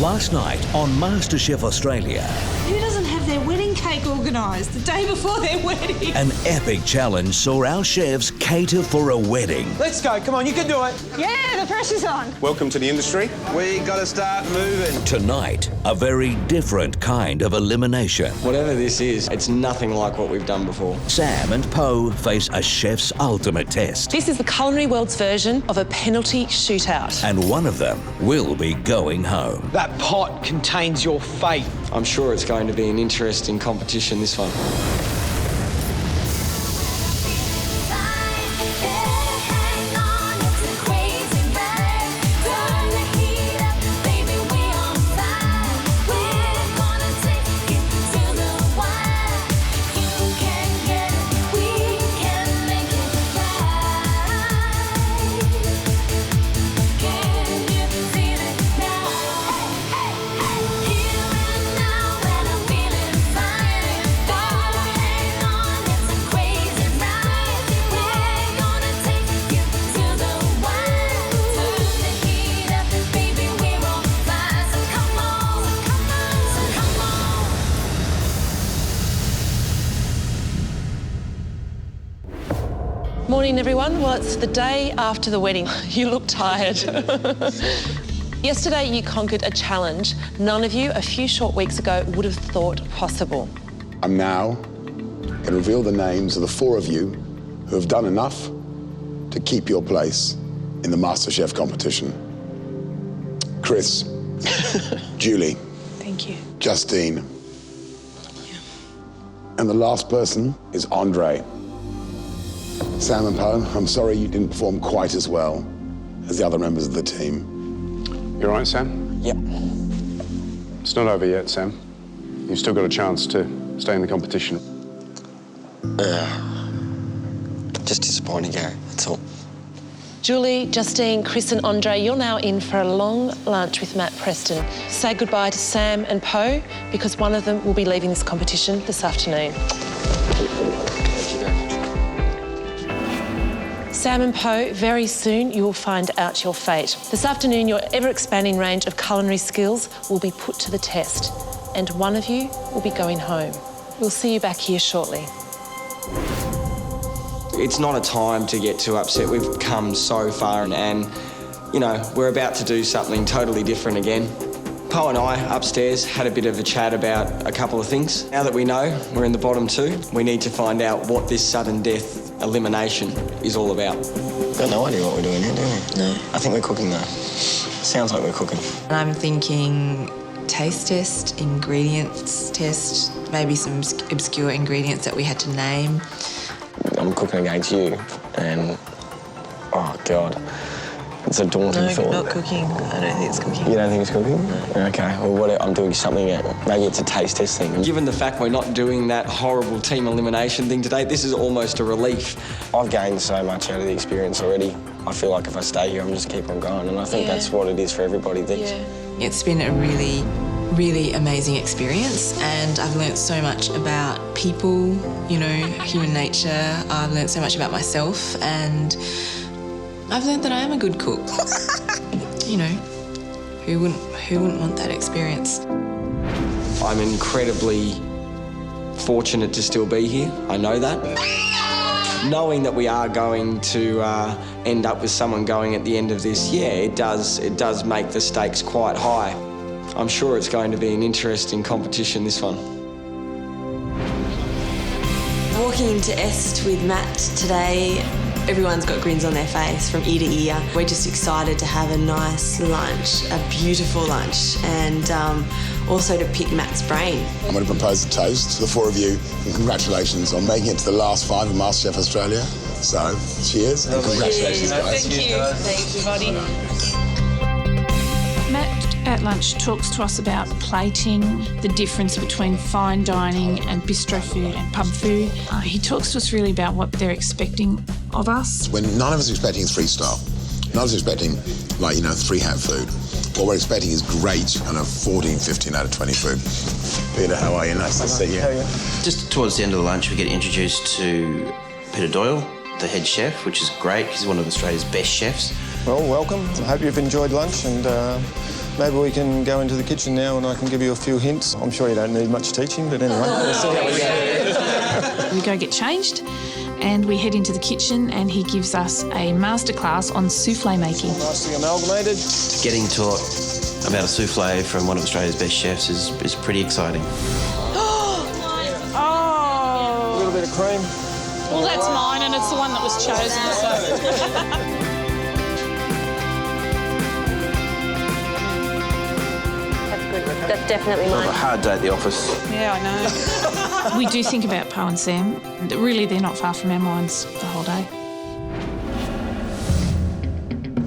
Last night on MasterChef Australia. Who doesn't have their wedding cake organised the day before their wedding? An epic challenge saw our chefs cater for a wedding. Let's go, come on, you can do it. Yeah, the pressure's on. Welcome to the industry. We got to start moving. Tonight, a very different kind of elimination. Whatever this is, it's nothing like what we've done before. Sam and Poe face a chef's ultimate test. This is the culinary world's version of a penalty shootout. And one of them will be going home. That pot contains your fate. I'm sure it's going to be an interesting competition, this one. Morning, everyone. Well, it's the day after the wedding. You look tired. Yesterday, you conquered a challenge none of you a few short weeks ago would have thought possible. I'm now going to reveal the names of the four of you who have done enough to keep your place in the MasterChef competition. Chris, Julie. Thank you. Justine. And the last person is Andre. Sam and Poe, I'm sorry you didn't perform quite as well as the other members of the team. You all right, Sam? Yep. It's not over yet, Sam. You've still got a chance to stay in the competition. Just disappointing, Gary, that's all. Julie, Justine, Chris and Andre, you're now in for a long lunch with Matt Preston. Say goodbye to Sam and Poe because one of them will be leaving this competition this afternoon. Sam and Poe, very soon you will find out your fate. This afternoon, your ever-expanding range of culinary skills will be put to the test, and one of you will be going home. We'll see you back here shortly. It's not a time to get too upset. We've come so far and you know, we're about to do something totally different again. Poe and I, upstairs, had a bit of a chat about a couple of things. Now that we know we're in the bottom two, we need to find out what this sudden death elimination is all about. We've got no idea what we're doing here, do we? No. I think we're cooking, though. Sounds like we're cooking. And I'm thinking taste test, ingredients test, maybe some obscure ingredients that we had to name. I'm cooking against you, and oh, God. It's a daunting thought. No, not cooking. I don't think it's cooking. You don't think it's cooking? No. Okay, well, I'm doing something, maybe it's a taste test thing. Given the fact we're not doing that horrible team elimination thing today, this is almost a relief. I've gained so much out of the experience already. I feel like if I stay here, I'm just keep on going, and I think that's what it is for everybody. It's been a really, really amazing experience, and I've learnt so much about people, you know, human nature. I've learnt so much about myself, and I've learnt that I am a good cook. You know, who wouldn't want that experience? I'm incredibly fortunate to still be here. I know that. Knowing that we are going to end up with someone going at the end of this, yeah, it does make the stakes quite high. I'm sure it's going to be an interesting competition, this one. Walking into Est with Matt today, everyone's got grins on their face from ear to ear. We're just excited to have a nice lunch, a beautiful lunch, and also to pick Matt's brain. I'm going to propose a toast to the four of you, and congratulations on making it to the last five of MasterChef Australia. So, cheers and congratulations, guys. Thank you. Thank you, buddy. Matt at lunch talks to us about plating, the difference between fine dining and bistro food and pub food. He talks to us really about what they're expecting of us. When none of us are expecting is freestyle. None of us are expecting, like, you know, three-hat food. What we're expecting is great, kind of 14, 15 out of 20 food. Peter, how are you? Nice to see you. Just towards the end of the lunch, we get introduced to Peter Doyle, the head chef, which is great. He's one of Australia's best chefs. Well, welcome. I hope you've enjoyed lunch and Maybe we can go into the kitchen now and I can give you a few hints. I'm sure you don't need much teaching, but anyway, we'll see how we go. We go get changed and we head into the kitchen and he gives us a masterclass on souffle making. Nicely amalgamated. Getting taught about a souffle from one of Australia's best chefs is pretty exciting. Oh! A little bit of cream. Well, that's mine and it's the one that was chosen, so... That's definitely It was mine. a hard day at the office. Yeah, I know. We do think about Po and Sam. Really, they're not far from our minds the whole day.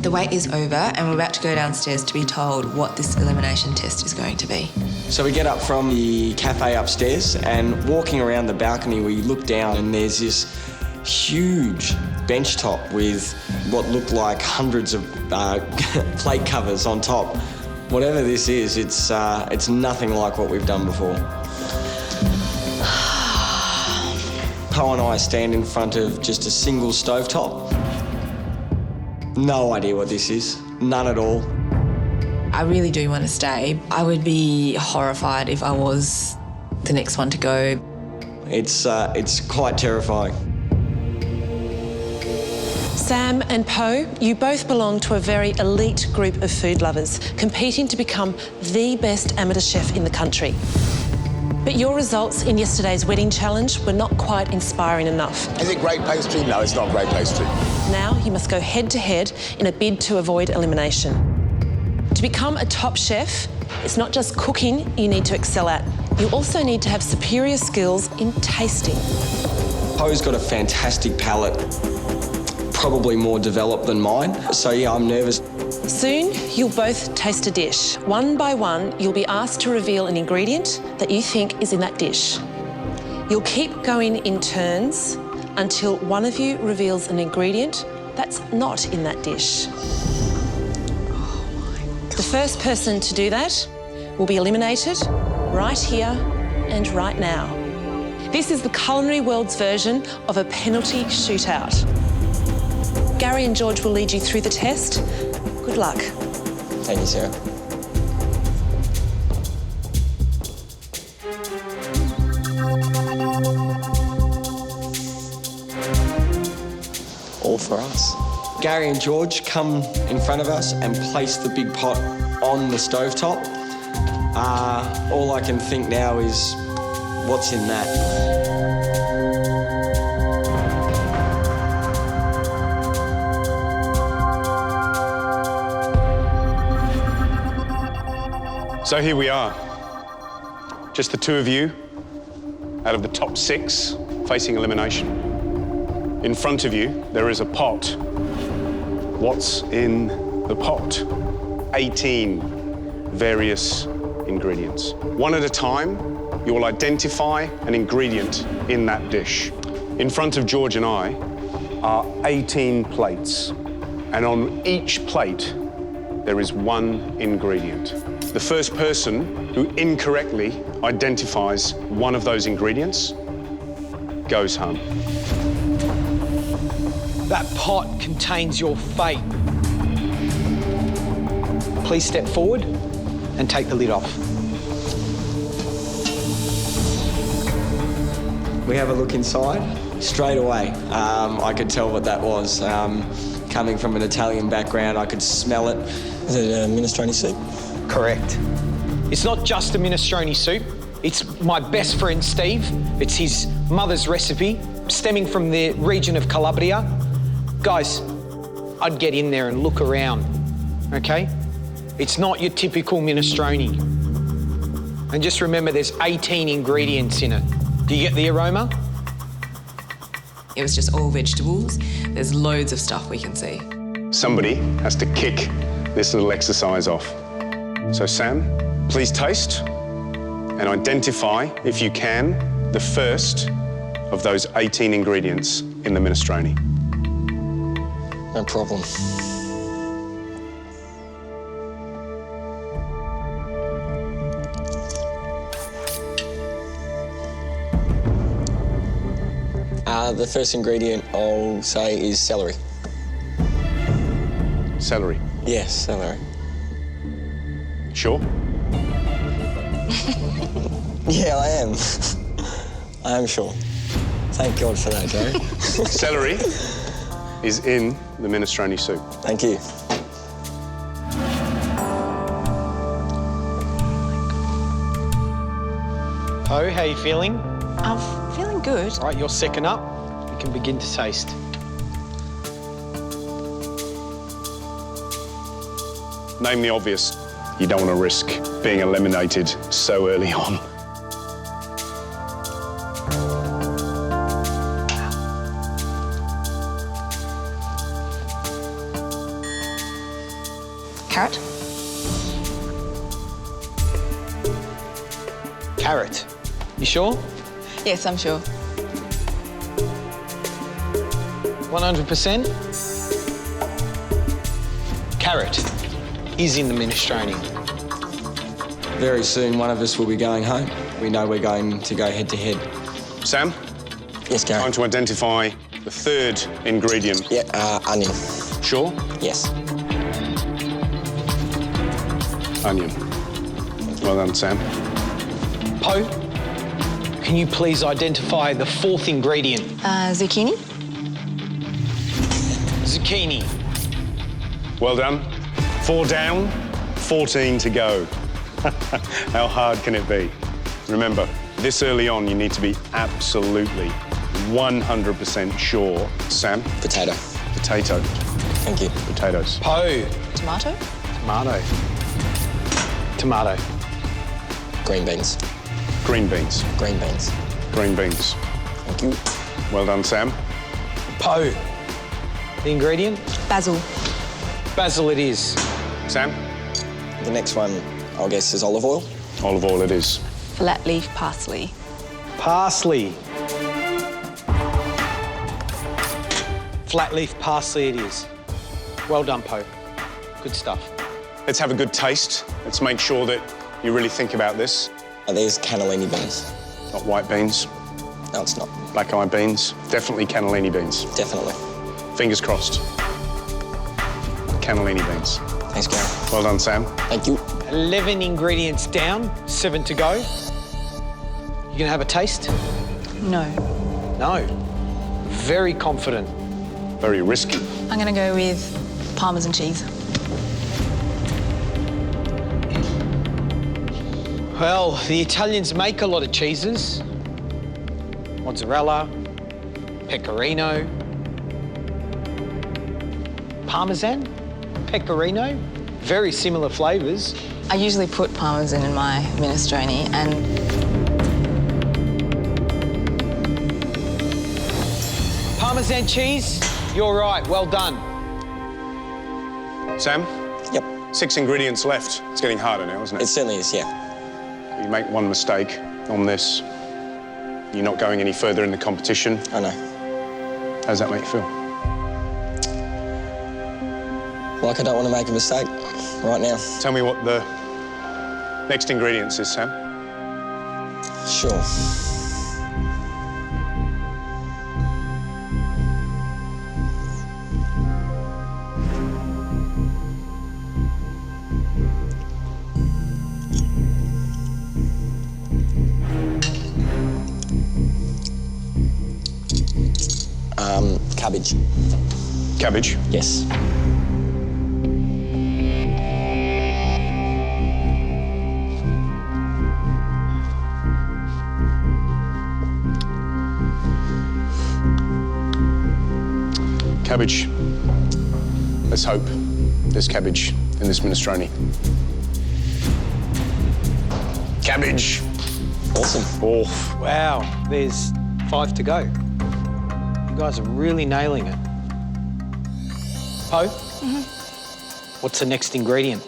The wait is over and we're about to go downstairs to be told what this elimination test is going to be. So we get up from the cafe upstairs and walking around the balcony, we look down and there's this huge bench top with what look like hundreds of plate covers on top. Whatever this is, it's nothing like what we've done before. Po and I stand in front of just a single stovetop. No idea what this is, none at all. I really do want to stay. I would be horrified if I was the next one to go. It's quite terrifying. Sam and Po, you both belong to a very elite group of food lovers competing to become the best amateur chef in the country. But your results in yesterday's wedding challenge were not quite inspiring enough. Is it great pastry? No, it's not great pastry. Now you must go head to head in a bid to avoid elimination. To become a top chef, it's not just cooking you need to excel at. You also need to have superior skills in tasting. Po's got a fantastic palate, probably more developed than mine. So yeah, I'm nervous. Soon, you'll both taste a dish. One by one, you'll be asked to reveal an ingredient that you think is in that dish. You'll keep going in turns until one of you reveals an ingredient that's not in that dish. The first person to do that will be eliminated right here and right now. This is the culinary world's version of a penalty shootout. Gary and George will lead you through the test. Good luck. Thank you, Sarah. All for us. Gary and George come in front of us and place the big pot on the stovetop. All I can think now is, what's in that? So here we are, just the two of you out of the top 6 facing elimination. In front of you, there is a pot. What's in the pot? 18 various ingredients. One at a time, you will identify an ingredient in that dish. In front of George and I are 18 plates, and on each plate, there is one ingredient. The first person who incorrectly identifies one of those ingredients goes home. That pot contains your fate. Please step forward and take the lid off. We have a look inside. Straight away, I could tell what that was. Coming from an Italian background, I could smell it. Is it a minestrone soup? Correct. It's not just a minestrone soup. It's my best friend, Steve. It's his mother's recipe, stemming from the region of Calabria. Guys, I'd get in there and look around, okay? It's not your typical minestrone. And just remember, there's 18 ingredients in it. Do you get the aroma? It was just all vegetables. There's loads of stuff we can see. Somebody has to kick this little exercise off. So Sam, please taste and identify, if you can, the first of those 18 ingredients in the minestrone. No problem. The first ingredient I'll say is celery. Celery? Yes, celery. Sure? Yeah, I am. I am sure. Thank God for that, Joe. Celery is in the minestrone soup. Thank you. Po, how you feeling? I'm feeling good. All right, you're second up. You can begin to taste. Name the obvious. You don't want to risk being eliminated so early on. Carrot. Carrot. You sure? Yes, I'm sure. 100%? Carrot is in the minestrone. Very soon, one of us will be going home. We know we're going to go head-to-head. Sam? Yes, Gary. Time to identify the third ingredient. Yeah, onion. Sure? Yes. Onion. Well done, Sam. Po, can you please identify the fourth ingredient? Zucchini. Zucchini. Well done. 4 down, 14 to go. How hard can it be? Remember, this early on, you need to be absolutely 100% sure. Sam? Potato. Potato. Thank you. Potatoes. Po. Tomato. Tomato. Tomato. Green beans. Green beans. Green beans. Green beans. Thank you. Well done, Sam. Po. The ingredient? Basil. Basil it is. Sam? The next one, I'll guess, is olive oil. Olive oil it is. Flat leaf parsley. Parsley. Flat leaf parsley it is. Well done, Po. Good stuff. Let's have a good taste. Let's make sure that you really think about this. There's cannellini beans. Not white beans, No, it's not. black-eyed beans, definitely cannellini beans. Definitely. Fingers crossed. Cannellini beans. Thanks, Gary. Well done, Sam. Thank you. 11 ingredients down, 7 to go. You gonna have a taste? No. No. Very confident. Very risky. I'm going to go with Parmesan cheese. Well, the Italians make a lot of cheeses. Mozzarella, pecorino, Parmesan, pecorino. Very similar flavours. I usually put Parmesan in my minestrone and Parmesan cheese, you're right, well done. Sam? Yep. 6 ingredients left. It's getting harder now, isn't it? It certainly is, yeah. You make one mistake on this, you're not going any further in the competition. I know. How does that make you feel? Like I don't want to make a mistake right now. Tell me what the next ingredients is, Sam. Sure. Cabbage. Cabbage. Yes. Cabbage. Let's hope there's cabbage in this minestrone. Cabbage. Awesome. Oh, Wow, there's 5 to go. You guys are really nailing it. Po? What's the next ingredient?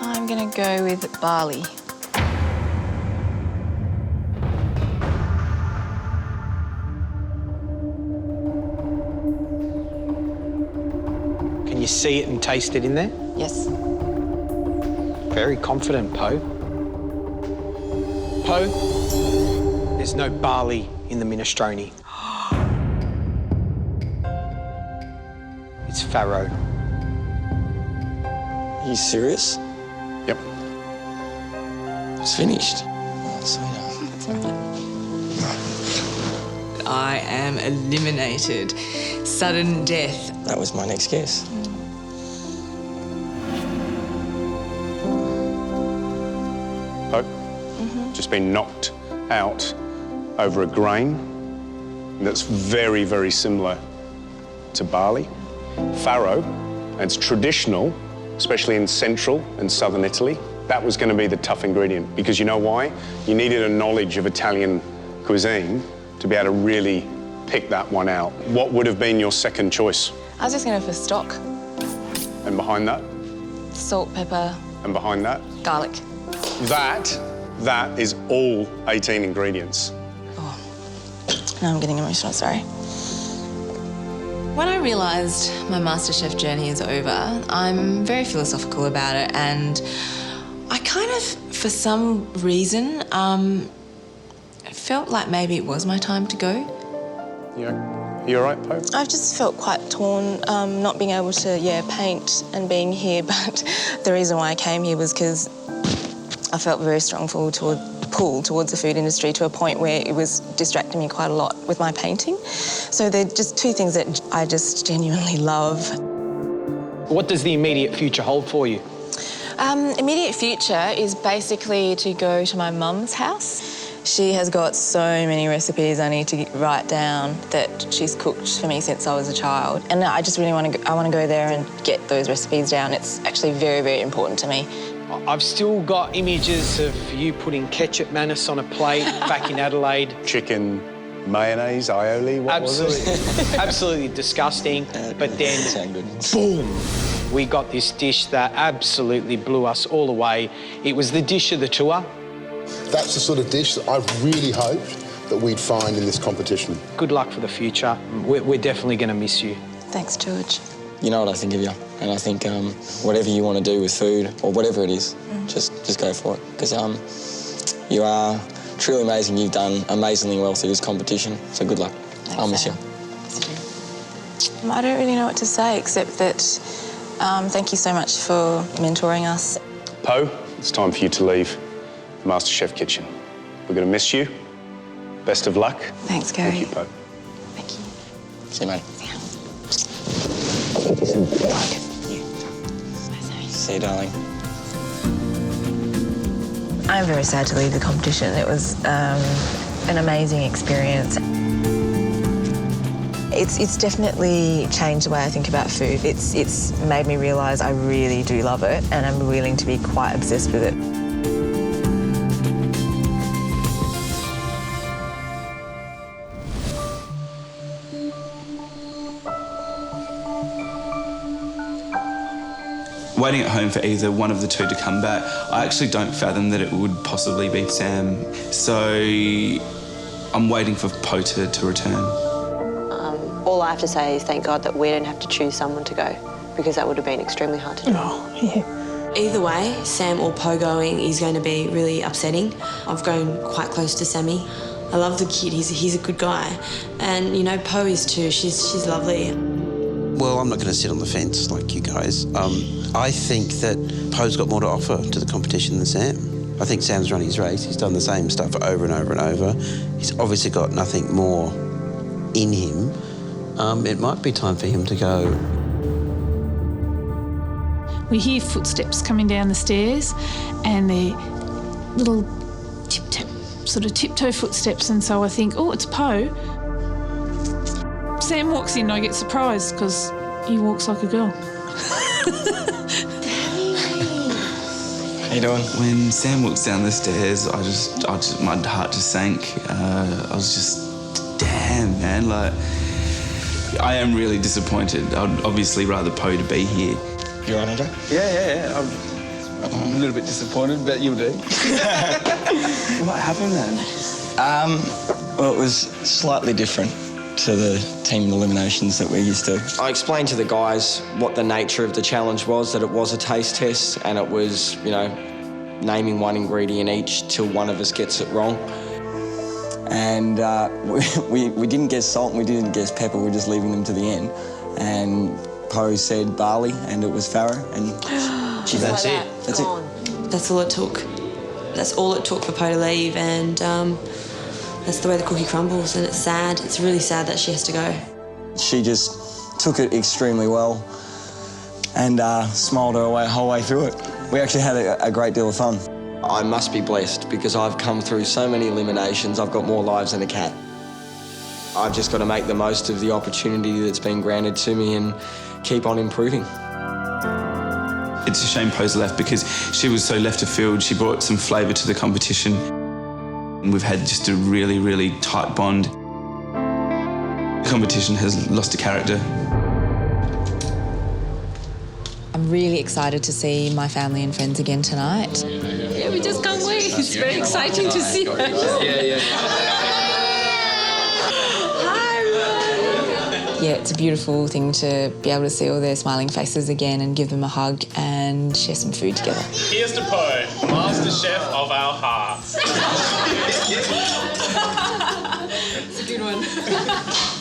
I'm going to go with barley. Can you see it and taste it in there? Yes. Very confident, Po. Po, there's no barley in the minestrone. It's farro. Are you serious? Yep. It's finished. I am eliminated. Sudden death. That was my next guess. Pope, just been knocked out over a grain that's very, very similar to barley. Farro, and it's traditional, especially in central and southern Italy. That was going to be the tough ingredient, because you know why? You needed a knowledge of Italian cuisine to be able to really pick that one out. What would have been your second choice? I was just going to go for stock. And behind that? Salt, pepper. And behind that? Garlic. That is all 18 ingredients. Now I'm getting emotional, sorry. When I realised my MasterChef journey is over, I'm very philosophical about it, and I kind of, for some reason, felt like maybe it was my time to go. You all right, Pope? I've just felt quite torn, not being able to, paint and being here, but the reason why I came here was because I felt very strong pull towards the food industry to a point where it was distracting me quite a lot with my painting. So they're just two things that I just genuinely love. What does the immediate future hold for you? Immediate future is basically to go to my mum's house. She has got so many recipes I need to write down that she's cooked for me since I was a child. And I just really want to go there and get those recipes down. It's actually very, very important to me. I've still got images of you putting ketchup mayonnaise on a plate back in Adelaide. Chicken, mayonnaise, aioli, what was it? Absolutely disgusting. But then, boom, we got this dish that absolutely blew us all away. It was the dish of the tour. That's the sort of dish that I really hoped that we'd find in this competition. Good luck for the future. We're definitely going to miss you. Thanks, George. You know what I think of you, and I think whatever you want to do with food, or whatever it is, just go for it, because you are truly amazing. You've done amazingly well through this competition, so good luck. Thanks, I'll miss you. I don't really know what to say, except that thank you so much for mentoring us. Poe, it's time for you to leave the MasterChef kitchen. We're going to miss you. Best of luck. Thanks, Gary. Thank you, Poe. Thank you. See you, mate. See you, darling. I'm very sad to leave the competition. It was an amazing experience. It's definitely changed the way I think about food. It's made me realise I really do love it, and I'm willing to be quite obsessed with it. Waiting at home for either one of the two to come back, I actually don't fathom that it would possibly be Sam. So I'm waiting for Poe to return. All I have to say is thank God that we didn't have to choose someone to go, because that would have been extremely hard to do. Either way, Sam or Poe going is going to be really upsetting. I've grown quite close to Sammy. I love the kid, he's a good guy. And, you know, Poe is too, she's lovely. Well, I'm not going to sit on the fence like you guys. I think that Poe's got more to offer to the competition than Sam. I think Sam's run his race. He's done the same stuff over and over and over. He's obviously got nothing more in him. It might be time for him to go. We hear footsteps coming down the stairs, and they're little tiptoe footsteps, and so I think, oh, it's Poe. Sam walks in and I get surprised because he walks like a girl. How you doing? When Sam walks down the stairs, my heart just sank. I was just, damn, man, like, I am really disappointed. I'd obviously rather Poe to be here. You all right, Andre? Yeah. I'm a little bit disappointed, but you'll do. What happened then? Well, it was slightly different to the team eliminations that we're used to. I explained to the guys what the nature of the challenge was, that it was a taste test, and it was, you know, naming one ingredient each till one of us gets it wrong. And we didn't guess salt and we didn't guess pepper, we're just leaving them to the end. And Poe said barley and it was farro, and That's it. That's it. That's all it took. That's all it took for Poe to leave, and that's the way the cookie crumbles, and it's sad. It's really sad that she has to go. She just took it extremely well and smiled her whole way through it. We actually had a great deal of fun. I must be blessed because I've come through so many eliminations. I've got more lives than a cat. I've just got to make the most of the opportunity that's been granted to me and keep on improving. It's a shame Poe's left because she was so left of field. She brought some flavour to the competition. And we've had just a really, really tight bond. The competition has lost a character. I'm really excited to see my family and friends again tonight. Yeah, we just can't wait. It's very exciting to see her. Yeah, it's a beautiful thing to be able to see all their smiling faces again and give them a hug and share some food together. Here's to Poe, MasterChef of our hearts. It's a good one.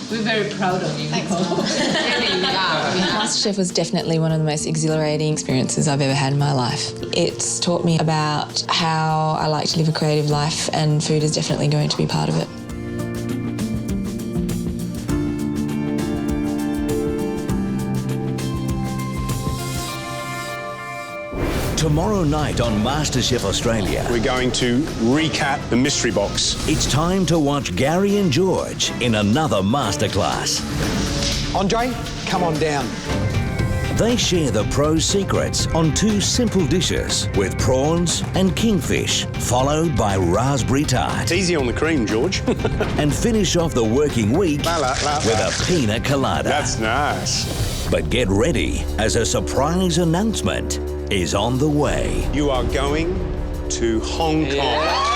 We're very proud of you. Thanks, Mom. Really, we are. MasterChef was definitely one of the most exhilarating experiences I've ever had in my life. It's taught me about how I like to live a creative life, and food is definitely going to be part of it. Tomorrow night on MasterChef Australia, We're going to recap the mystery box. it's time to watch Gary and George in another masterclass. Andre, come on down. They share the pro secrets on two simple dishes with prawns and kingfish, followed by raspberry tart. It's easy on the cream, George. And finish off the working week with a pina colada. That's nice. But get ready, as a surprise announcement is on the way. You are going to Hong Kong.